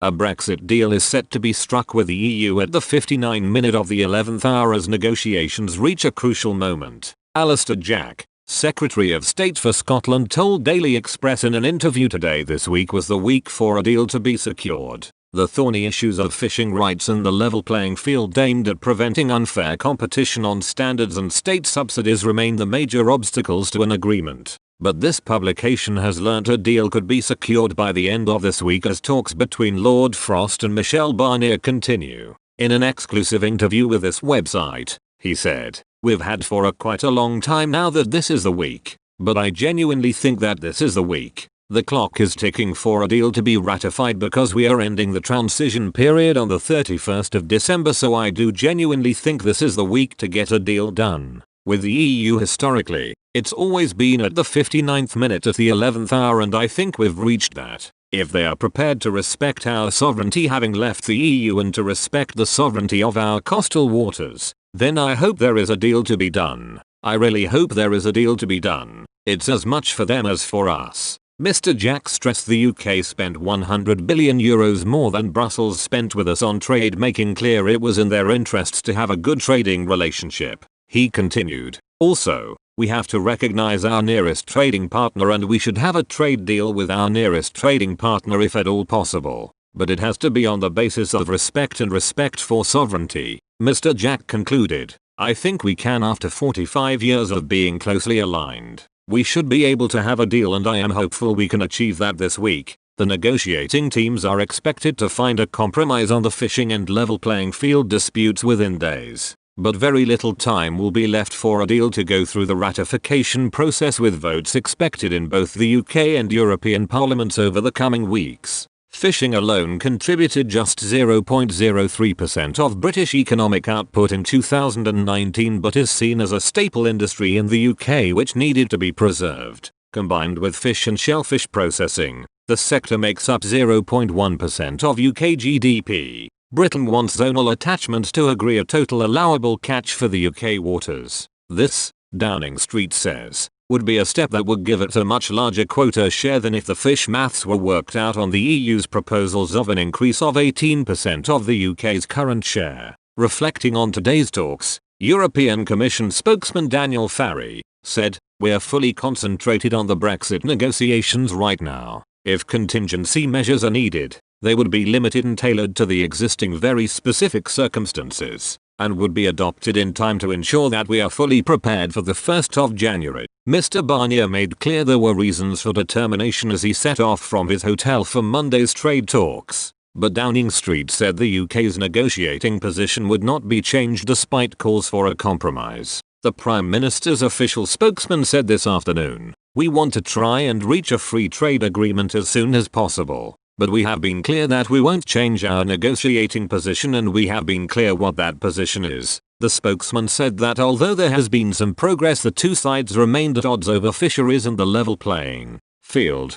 A Brexit deal is set to be struck with the EU at the 59th minute of the 11th hour as negotiations reach a crucial moment. Alistair Jack, Secretary of State for Scotland, told Daily Express in an interview today this week was the week for a deal to be secured. The thorny issues of fishing rights and the level playing field aimed at preventing unfair competition on standards and state subsidies remain the major obstacles to an agreement. But this publication has learnt a deal could be secured by the end of this week as talks between Lord Frost and Michel Barnier continue. In an exclusive interview with this website, he said, "We've had for quite a long time now that this is the week, but I genuinely think that this is the week. The clock is ticking for a deal to be ratified because we are ending the transition period on the 31st of December, so I do genuinely think this is the week to get a deal done." With the EU historically, it's always been at the 59th minute at the 11th hour, and I think we've reached that. If they are prepared to respect our sovereignty having left the EU and to respect the sovereignty of our coastal waters, then I hope there is a deal to be done. I really hope there is a deal to be done. It's as much for them as for us. Mr. Jack stressed the UK spent €100 billion more than Brussels spent with us on trade, making clear it was in their interests to have a good trading relationship. He continued, "Also, we have to recognize our nearest trading partner and we should have a trade deal with our nearest trading partner if at all possible. But it has to be on the basis of respect and respect for sovereignty." Mr. Jack concluded, "I think we can after 45 years of being closely aligned. We should be able to have a deal and I am hopeful we can achieve that this week." The negotiating teams are expected to find a compromise on the fishing and level playing field disputes within days. But very little time will be left for a deal to go through the ratification process, with votes expected in both the UK and European parliaments over the coming weeks. Fishing alone contributed just 0.03% of British economic output in 2019 but is seen as a staple industry in the UK which needed to be preserved. Combined with fish and shellfish processing, the sector makes up 0.1% of UK GDP. Britain wants zonal attachment to agree a total allowable catch for the UK waters. This, Downing Street says, would be a step that would give it a much larger quota share than if the fish maths were worked out on the EU's proposals of an increase of 18% of the UK's current share. Reflecting on today's talks, European Commission spokesman Daniel Farry said, "We're fully concentrated on the Brexit negotiations right now. If contingency measures are needed, they would be limited and tailored to the existing very specific circumstances, and would be adopted in time to ensure that we are fully prepared for the 1st of January. Mr. Barnier made clear there were reasons for determination as he set off from his hotel for Monday's trade talks, but Downing Street said the UK's negotiating position would not be changed despite calls for a compromise. The Prime Minister's official spokesman said this afternoon, "We want to try and reach a free trade agreement as soon as possible. But we have been clear that we won't change our negotiating position and we have been clear what that position is." The spokesman said that although there has been some progress, the two sides remained at odds over fisheries and the level playing field.